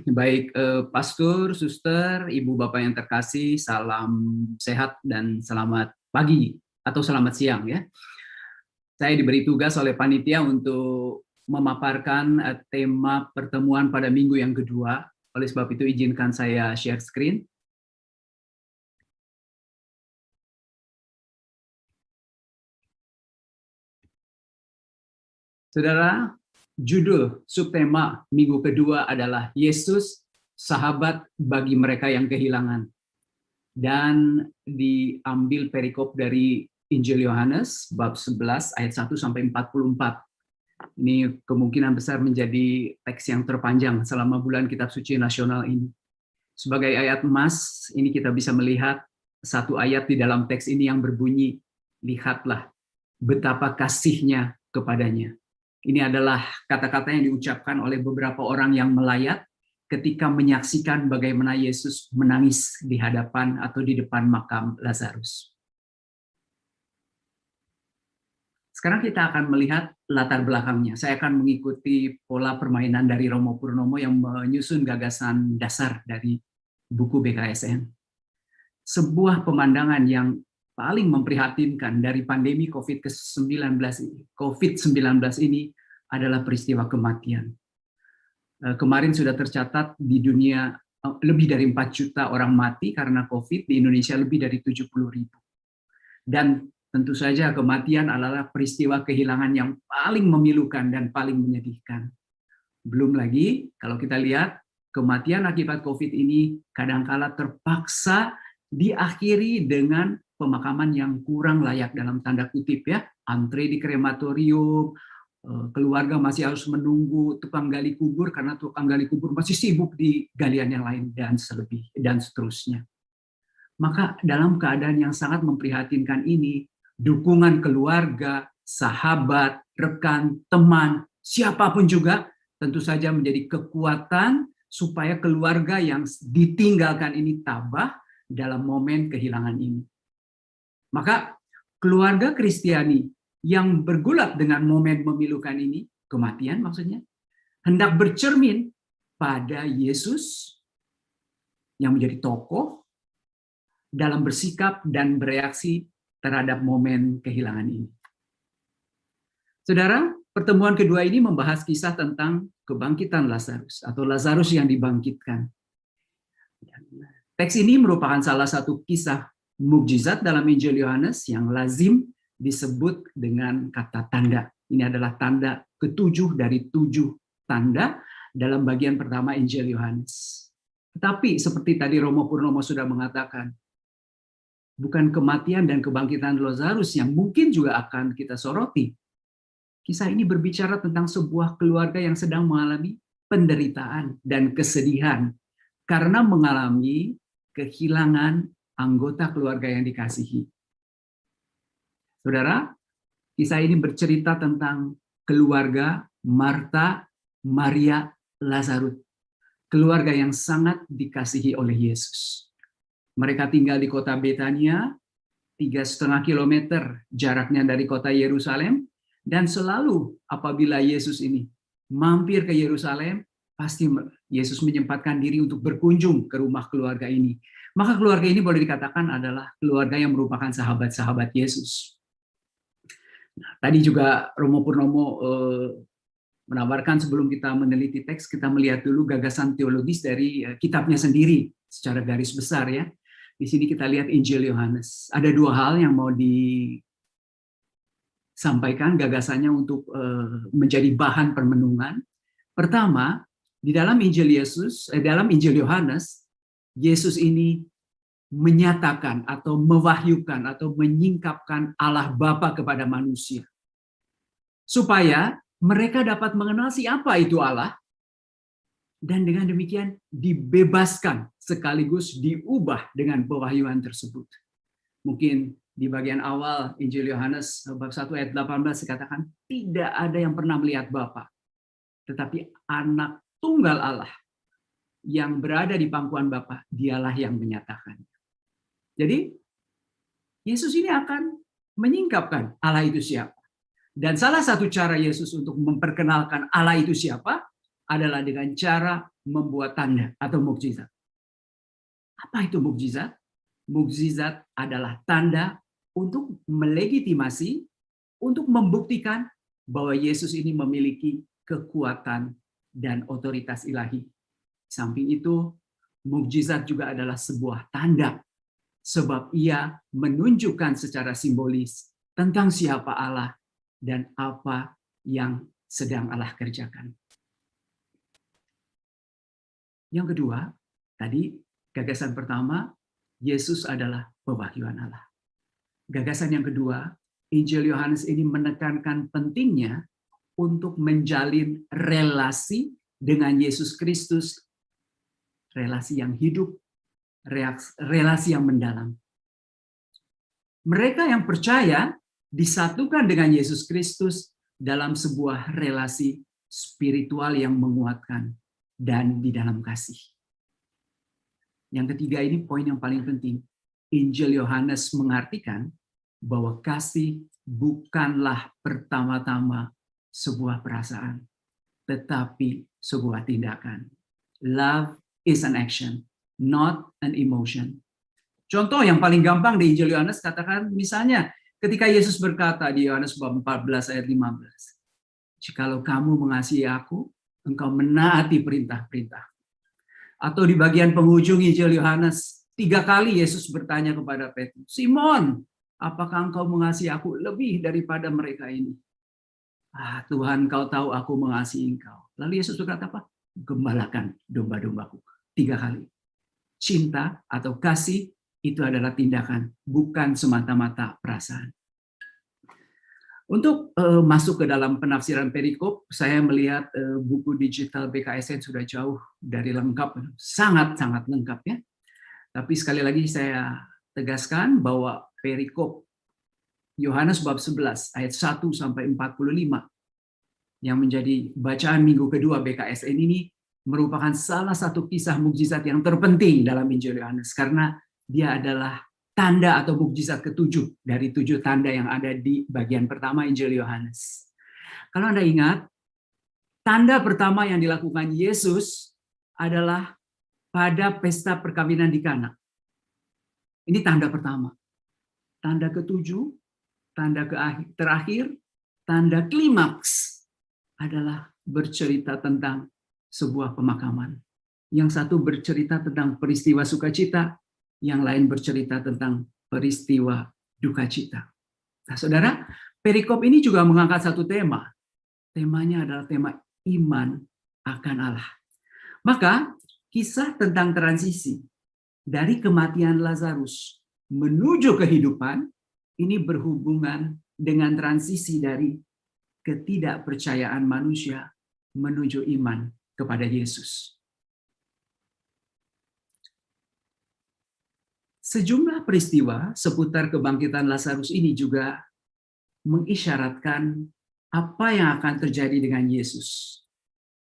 Baik, Pastor, Suster, Ibu Bapak yang terkasih, salam sehat dan selamat pagi atau selamat siang ya. Saya diberi tugas oleh panitia untuk memaparkan tema pertemuan pada minggu yang kedua. Oleh sebab itu izinkan saya share screen. Saudara, judul subtema minggu kedua adalah Yesus, sahabat bagi mereka yang kehilangan. Dan diambil perikop dari Injil Yohanes bab 11 ayat 1 sampai 44. Ini kemungkinan besar menjadi teks yang terpanjang selama bulan Kitab Suci Nasional ini. Sebagai ayat emas, ini kita bisa melihat satu ayat di dalam teks ini yang berbunyi, lihatlah betapa kasihnya kepadanya. Ini adalah kata-kata yang diucapkan oleh beberapa orang yang melayat ketika menyaksikan bagaimana Yesus menangis di hadapan atau di depan makam Lazarus. Sekarang kita akan melihat latar belakangnya. Saya akan mengikuti pola permainan dari Romo Purnomo yang menyusun gagasan dasar dari buku BKSN. Sebuah pemandangan yang paling memprihatinkan dari pandemi COVID-19 ini adalah peristiwa kematian. Kemarin sudah tercatat di dunia lebih dari 4 juta orang mati karena COVID, di Indonesia lebih dari 70.000. Dan tentu saja kematian adalah peristiwa kehilangan yang paling memilukan dan paling menyedihkan. Belum lagi kalau kita lihat kematian akibat COVID ini kadangkala terpaksa diakhiri dengan pemakaman yang kurang layak dalam tanda kutip ya, antre di krematorium, keluarga masih harus menunggu tukang gali kubur karena tukang gali kubur masih sibuk di galian yang lain dan seterusnya. Maka dalam keadaan yang sangat memprihatinkan ini, dukungan keluarga, sahabat, rekan, teman, siapapun juga tentu saja menjadi kekuatan supaya keluarga yang ditinggalkan ini tabah dalam momen kehilangan ini. Maka keluarga Kristiani yang bergulat dengan momen memilukan ini, kematian maksudnya, hendak bercermin pada Yesus yang menjadi tokoh dalam bersikap dan bereaksi terhadap momen kehilangan ini. Saudara, pertemuan kedua ini membahas kisah tentang kebangkitan Lazarus atau Lazarus yang dibangkitkan. Teks ini merupakan salah satu kisah mukjizat dalam Injil Yohanes yang lazim disebut dengan kata tanda. Ini adalah tanda ke-7 dari 7 tanda dalam bagian pertama Injil Yohanes. Tetapi seperti tadi Romo Purnomo sudah mengatakan, bukan kematian dan kebangkitan Lazarus yang mungkin juga akan kita soroti. Kisah ini berbicara tentang sebuah keluarga yang sedang mengalami penderitaan dan kesedihan karena mengalami kehilangan anggota keluarga yang dikasihi. Saudara, kisah ini bercerita tentang keluarga Marta, Maria, Lazarus. Keluarga yang sangat dikasihi oleh Yesus. Mereka tinggal di kota Betania, 3,5 kilometer jaraknya dari kota Yerusalem, dan selalu apabila Yesus ini mampir ke Yerusalem, pasti Yesus menyempatkan diri untuk berkunjung ke rumah keluarga ini. Maka keluarga ini boleh dikatakan adalah keluarga yang merupakan sahabat-sahabat Yesus. Nah, tadi juga Romo Purnomo menawarkan sebelum kita meneliti teks, kita melihat dulu gagasan teologis dari kitabnya sendiri secara garis besar ya. Di sini kita lihat Injil Yohanes. Ada 2 hal yang mau disampaikan gagasannya untuk menjadi bahan permenungan. Pertama, di dalam Injil Yohanes, Yesus ini menyatakan atau mewahyukan atau menyingkapkan Allah Bapa kepada manusia. Supaya mereka dapat mengenal siapa itu Allah, dan dengan demikian dibebaskan sekaligus diubah dengan pewahyuan tersebut. Mungkin di bagian awal Injil Yohanes bab 1 ayat 18 dikatakan, tidak ada yang pernah melihat Bapa, tetapi anak tunggal Allah yang berada di pangkuan Bapa, dialah yang menyatakan. Jadi, Yesus ini akan menyingkapkan Allah itu siapa. Dan salah satu cara Yesus untuk memperkenalkan Allah itu siapa adalah dengan cara membuat tanda atau mukjizat. Apa itu mukjizat? Mukjizat adalah tanda untuk melegitimasi, untuk membuktikan bahwa Yesus ini memiliki kekuatan dan otoritas ilahi. Samping itu, mukjizat juga adalah sebuah tanda, sebab ia menunjukkan secara simbolis tentang siapa Allah dan apa yang sedang Allah kerjakan. Yang kedua, tadi gagasan pertama, Yesus adalah pewahyuan Allah. Gagasan yang kedua, Injil Yohanes ini menekankan pentingnya untuk menjalin relasi dengan Yesus Kristus, relasi yang hidup, relasi yang mendalam. Mereka yang percaya disatukan dengan Yesus Kristus dalam sebuah relasi spiritual yang menguatkan dan di dalam kasih. Yang ketiga ini poin yang paling penting. Injil Yohanes mengartikan bahwa kasih bukanlah pertama-tama sebuah perasaan, tetapi sebuah tindakan. Love is an action, not an emotion. Contoh yang paling gampang di Injil Yohanes katakan misalnya ketika Yesus berkata di Yohanes bab 14 ayat 15, "Jikalau kamu mengasihi aku, engkau menaati perintah-perintah." Atau di bagian penghujung Injil Yohanes, 3 kali Yesus bertanya kepada Petrus, "Simon, apakah engkau mengasihi aku lebih daripada mereka ini?" "Ah, Tuhan, kau tahu aku mengasihi engkau." Lalu Yesus berkata apa? "Gembalakan domba-dombaku." 3 kali. Cinta atau kasih itu adalah tindakan, bukan semata-mata perasaan. Untuk masuk ke dalam penafsiran perikop, saya melihat buku digital BKSN sudah jauh dari lengkap, sangat-sangat lengkap ya. Tapi sekali lagi saya tegaskan bahwa perikop Yohanes bab 11 ayat 1 sampai 45 yang menjadi bacaan minggu kedua BKSN ini merupakan salah satu kisah mukjizat yang terpenting dalam Injil Yohanes karena dia adalah tanda atau mukjizat ketujuh dari 7 tanda yang ada di bagian pertama Injil Yohanes. Kalau Anda ingat, tanda pertama yang dilakukan Yesus adalah pada pesta perkawinan di Kana. Ini tanda pertama. Tanda ketujuh, tanda terakhir, tanda klimaks adalah bercerita tentang sebuah pemakaman. Yang satu bercerita tentang peristiwa sukacita, yang lain bercerita tentang peristiwa duka cita. Nah, saudara, perikop ini juga mengangkat satu tema. Temanya adalah tema iman akan Allah. Maka, kisah tentang transisi dari kematian Lazarus menuju kehidupan ini berhubungan dengan transisi dari ketidakpercayaan manusia menuju iman kepada Yesus. Sejumlah peristiwa seputar kebangkitan Lazarus ini juga mengisyaratkan apa yang akan terjadi dengan Yesus,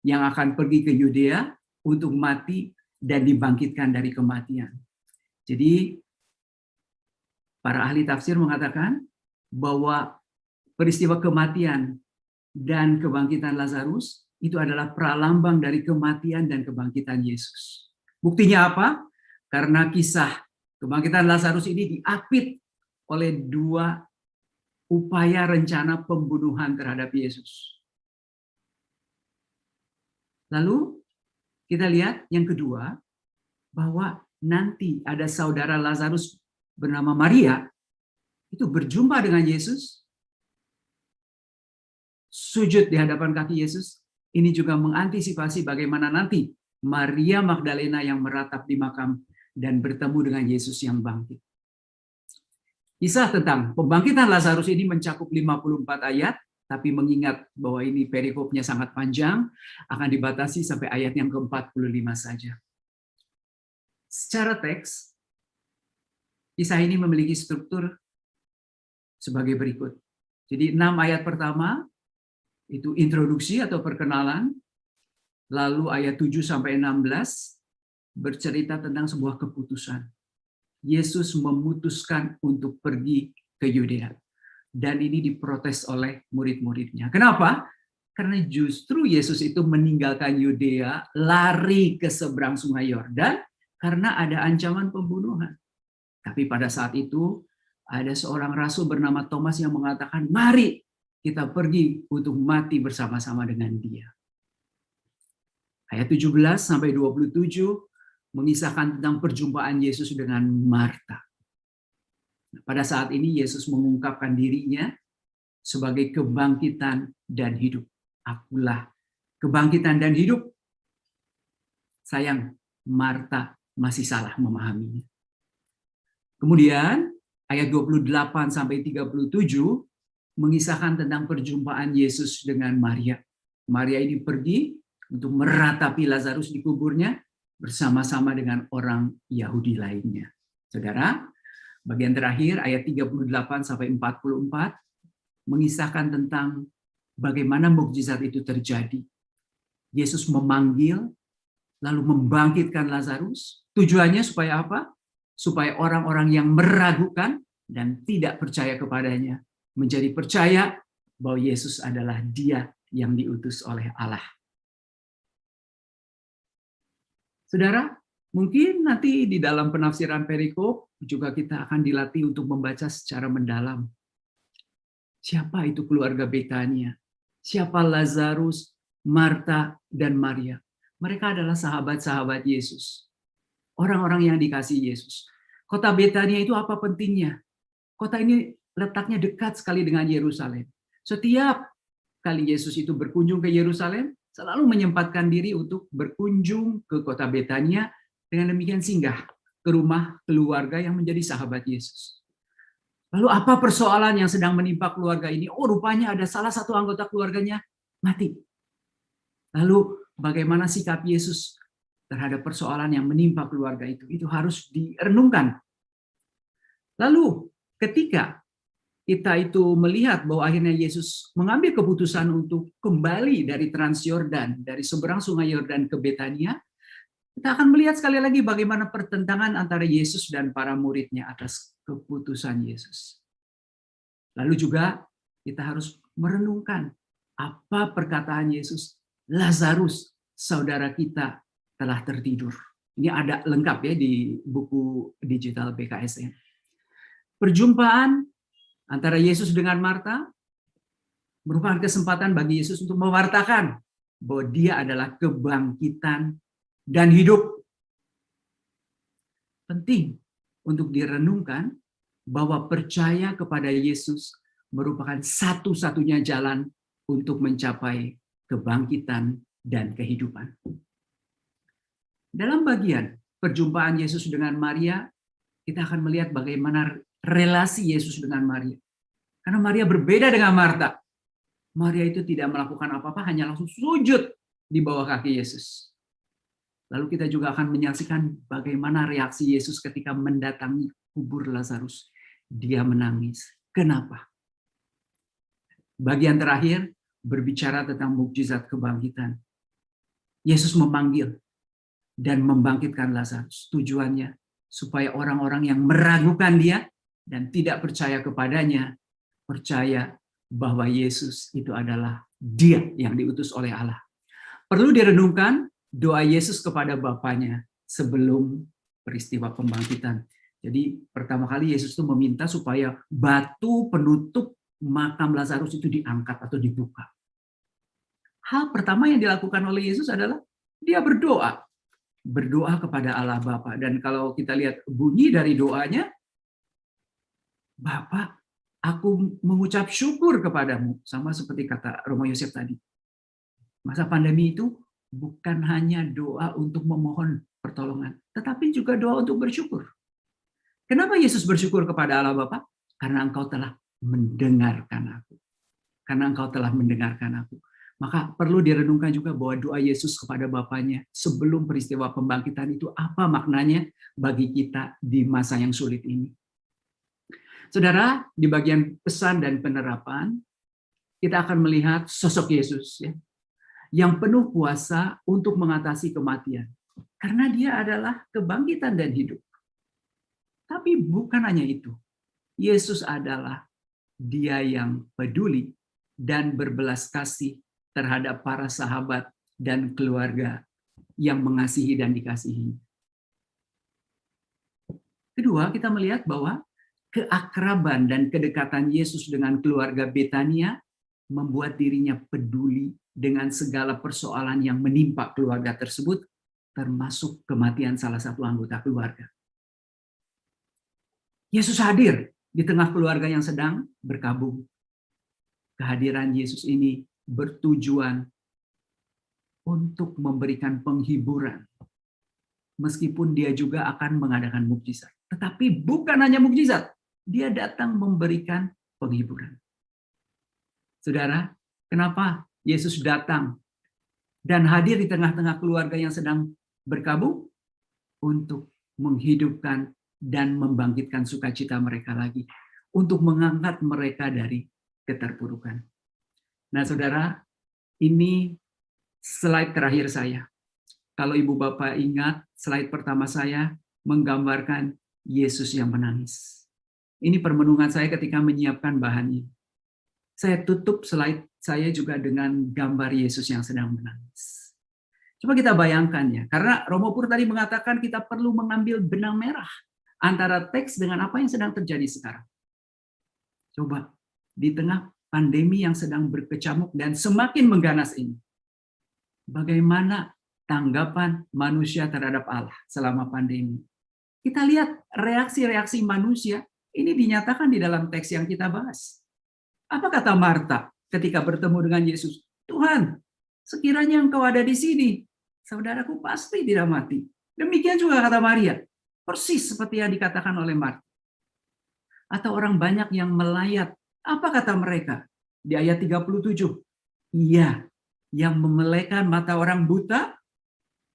yang akan pergi ke Yudea untuk mati dan dibangkitkan dari kematian. Jadi, para ahli tafsir mengatakan bahwa peristiwa kematian dan kebangkitan Lazarus itu adalah pralambang dari kematian dan kebangkitan Yesus. Buktinya apa? Karena kisah kebangkitan Lazarus ini diapit oleh 2 upaya rencana pembunuhan terhadap Yesus. Lalu kita lihat yang kedua, bahwa nanti ada saudara Lazarus bernama Maria, itu berjumpa dengan Yesus, sujud di hadapan kaki Yesus. Ini juga mengantisipasi bagaimana nanti Maria Magdalena yang meratap di makam dan bertemu dengan Yesus yang bangkit. Kisah tentang pembangkitan Lazarus ini mencakup 54 ayat, tapi mengingat bahwa ini perikopnya sangat panjang, akan dibatasi sampai ayat yang ke-45 saja. Secara teks, kisah ini memiliki struktur sebagai berikut. Jadi 6 ayat pertama, itu introduksi atau perkenalan, lalu ayat 7 sampai 16, bercerita tentang sebuah keputusan. Yesus memutuskan untuk pergi ke Yudea. Dan ini diprotes oleh murid-muridnya. Kenapa? Karena justru Yesus itu meninggalkan Yudea, lari ke seberang sungai Yordan, karena ada ancaman pembunuhan. Tapi pada saat itu, ada seorang rasul bernama Thomas yang mengatakan, mari kita pergi untuk mati bersama-sama dengan dia. Ayat 17-27 mengisahkan tentang perjumpaan Yesus dengan Marta. Pada saat ini Yesus mengungkapkan dirinya sebagai kebangkitan dan hidup. Akulah kebangkitan dan hidup. Sayang, Marta masih salah memahaminya. Kemudian ayat 28-37 mengisahkan tentang perjumpaan Yesus dengan Maria. Maria ini pergi untuk meratapi Lazarus di kuburnya bersama-sama dengan orang Yahudi lainnya. Saudara, bagian terakhir ayat 38-44 mengisahkan tentang bagaimana mukjizat itu terjadi. Yesus memanggil, lalu membangkitkan Lazarus. Tujuannya supaya apa? Supaya orang-orang yang meragukan dan tidak percaya kepadanya menjadi percaya bahwa Yesus adalah Dia yang diutus oleh Allah. Saudara, mungkin nanti di dalam penafsiran perikop juga kita akan dilatih untuk membaca secara mendalam. Siapa itu keluarga Betania? Siapa Lazarus, Marta, dan Maria? Mereka adalah sahabat-sahabat Yesus. Orang-orang yang dikasihi Yesus. Kota Betania itu apa pentingnya? Kota ini letaknya dekat sekali dengan Yerusalem. Setiap kali Yesus itu berkunjung ke Yerusalem, selalu menyempatkan diri untuk berkunjung ke kota Betania, dengan demikian singgah ke rumah keluarga yang menjadi sahabat Yesus. Lalu apa persoalan yang sedang menimpa keluarga ini? Oh, rupanya ada salah satu anggota keluarganya mati. Lalu bagaimana sikap Yesus terhadap persoalan yang menimpa keluarga itu? Itu harus direnungkan. Lalu ketika kita itu melihat bahwa akhirnya Yesus mengambil keputusan untuk kembali dari Transyordan, dari seberang sungai Yordan ke Betania, kita akan melihat sekali lagi bagaimana pertentangan antara Yesus dan para muridnya atas keputusan Yesus. Lalu juga kita harus merenungkan apa perkataan Yesus, Lazarus, saudara kita telah tertidur. Ini ada lengkap ya di buku digital BKSN. Perjumpaan antara Yesus dengan Marta merupakan kesempatan bagi Yesus untuk mewartakan bahwa Dia adalah kebangkitan dan hidup. Penting untuk direnungkan bahwa percaya kepada Yesus merupakan satu-satunya jalan untuk mencapai kebangkitan dan kehidupan. Dalam bagian perjumpaan Yesus dengan Maria, kita akan melihat bagaimana relasi Yesus dengan Maria. Karena Maria berbeda dengan Marta. Maria itu tidak melakukan apa-apa, hanya langsung sujud di bawah kaki Yesus. Lalu kita juga akan menyaksikan bagaimana reaksi Yesus ketika mendatangi kubur Lazarus. Dia menangis. Kenapa? Bagian terakhir berbicara tentang mukjizat kebangkitan. Yesus memanggil dan membangkitkan Lazarus. Tujuannya supaya orang-orang yang meragukan Dia dan tidak percaya kepadanya, percaya bahwa Yesus itu adalah Dia yang diutus oleh Allah. Perlu direnungkan doa Yesus kepada Bapaknya sebelum peristiwa pembangkitan. Jadi pertama kali Yesus itu meminta supaya batu penutup makam Lazarus itu diangkat atau dibuka. Hal pertama yang dilakukan oleh Yesus adalah Dia berdoa. Berdoa kepada Allah Bapa. Dan kalau kita lihat bunyi dari doanya, Bapa, aku mengucap syukur kepadamu. Sama seperti kata Romo Yosef tadi. Masa pandemi itu bukan hanya doa untuk memohon pertolongan, tetapi juga doa untuk bersyukur. Kenapa Yesus bersyukur kepada Allah Bapa? Karena Engkau telah mendengarkan aku. Karena Engkau telah mendengarkan aku. Maka perlu direnungkan juga bahwa doa Yesus kepada Bapaknya sebelum peristiwa pembangkitan itu apa maknanya bagi kita di masa yang sulit ini. Saudara, di bagian pesan dan penerapan, kita akan melihat sosok Yesus ya, yang penuh kuasa untuk mengatasi kematian. Karena Dia adalah kebangkitan dan hidup. Tapi bukan hanya itu. Yesus adalah Dia yang peduli dan berbelas kasih terhadap para sahabat dan keluarga yang mengasihi dan dikasihi. Kedua, kita melihat bahwa keakraban dan kedekatan Yesus dengan keluarga Betania membuat dirinya peduli dengan segala persoalan yang menimpa keluarga tersebut, termasuk kematian salah satu anggota keluarga. Yesus hadir di tengah keluarga yang sedang berkabung. Kehadiran Yesus ini bertujuan untuk memberikan penghiburan, meskipun dia juga akan mengadakan mukjizat. Tetapi bukan hanya mukjizat, dia datang memberikan penghiburan. Saudara, kenapa Yesus datang dan hadir di tengah-tengah keluarga yang sedang berkabung? Untuk menghidupkan dan membangkitkan sukacita mereka lagi, untuk mengangkat mereka dari keterpurukan. Nah, saudara, ini slide terakhir saya. Kalau Ibu Bapak ingat, slide pertama saya menggambarkan Yesus yang menangis. Ini permenungan saya ketika menyiapkan bahan ini. Saya tutup slide saya juga dengan gambar Yesus yang sedang menangis. Coba kita bayangkan ya, karena Romo Pur tadi mengatakan kita perlu mengambil benang merah antara teks dengan apa yang sedang terjadi sekarang. Coba, di tengah pandemi yang sedang berkecamuk dan semakin mengganas ini, bagaimana tanggapan manusia terhadap Allah selama pandemi? Kita lihat reaksi-reaksi manusia, ini dinyatakan di dalam teks yang kita bahas. Apa kata Marta ketika bertemu dengan Yesus? Tuhan, sekiranya Engkau ada di sini, saudaraku pasti tidak mati. Demikian juga kata Maria, persis seperti yang dikatakan oleh Marta. Atau orang banyak yang melayat, apa kata mereka? Di ayat 37, Ia yang memelekan mata orang buta,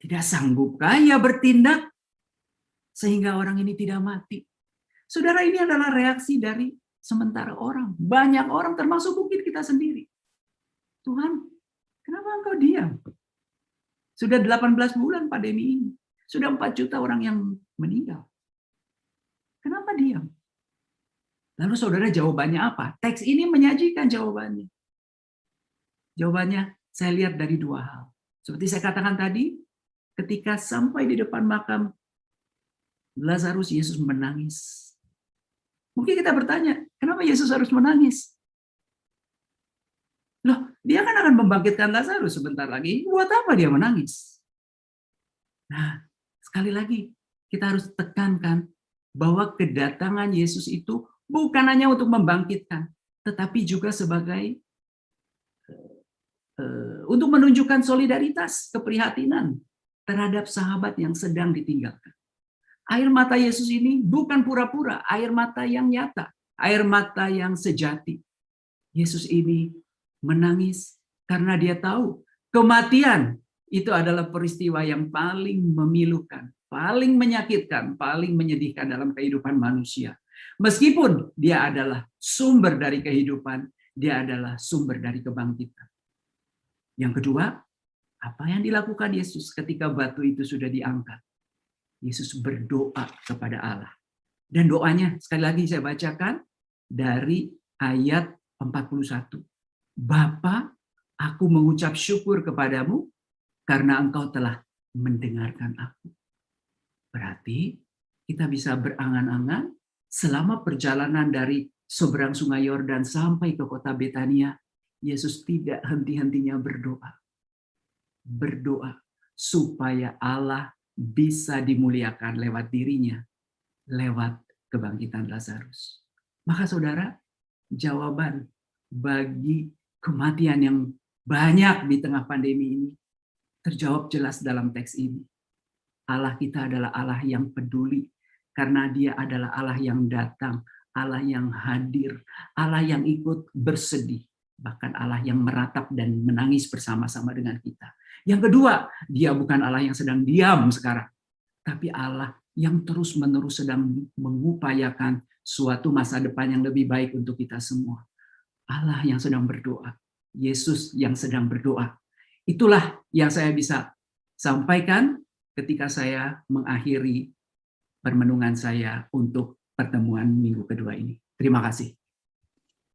tidak sanggupkah Ia bertindak sehingga orang ini tidak mati? Saudara, ini adalah reaksi dari sementara orang. Banyak orang, termasuk mungkin kita sendiri. Tuhan, kenapa Engkau diam? Sudah 18 bulan pandemi ini. Sudah 4 juta orang yang meninggal. Kenapa diam? Lalu saudara, jawabannya apa? Teks ini menyajikan jawabannya. Jawabannya saya lihat dari dua hal. Seperti saya katakan tadi, ketika sampai di depan makam Lazarus, Yesus menangis. Mungkin kita bertanya, kenapa Yesus harus menangis? Loh, dia kan akan membangkitkan Lazarus sebentar lagi. Buat apa dia menangis? Nah, sekali lagi, kita harus tekankan bahwa kedatangan Yesus itu bukan hanya untuk membangkitkan, tetapi juga sebagai untuk menunjukkan solidaritas, keprihatinan terhadap sahabat yang sedang ditinggalkan. Air mata Yesus ini bukan pura-pura, air mata yang nyata, air mata yang sejati. Yesus ini menangis karena dia tahu kematian itu adalah peristiwa yang paling memilukan, paling menyakitkan, paling menyedihkan dalam kehidupan manusia. Meskipun dia adalah sumber dari kehidupan, dia adalah sumber dari kebangkitan. Yang kedua, apa yang dilakukan Yesus ketika batu itu sudah diangkat? Yesus berdoa kepada Allah. Dan doanya, sekali lagi saya bacakan dari ayat 41. Bapa, aku mengucap syukur kepadamu karena Engkau telah mendengarkan aku. Berarti kita bisa berangan-angan selama perjalanan dari seberang sungai Yordan sampai ke kota Betania, Yesus tidak henti-hentinya berdoa. Berdoa supaya Allah bisa dimuliakan lewat dirinya, lewat kebangkitan Lazarus. Maka saudara, jawaban bagi kematian yang banyak di tengah pandemi ini terjawab jelas dalam teks ini. Allah kita adalah Allah yang peduli, karena Dia adalah Allah yang datang, Allah yang hadir, Allah yang ikut bersedih, bahkan Allah yang meratap dan menangis bersama-sama dengan kita. Yang kedua, Dia bukan Allah yang sedang diam sekarang, tapi Allah yang terus-menerus sedang mengupayakan suatu masa depan yang lebih baik untuk kita semua. Allah yang sedang berdoa, Yesus yang sedang berdoa. Itulah yang saya bisa sampaikan ketika saya mengakhiri permenungan saya untuk pertemuan minggu kedua ini. Terima kasih.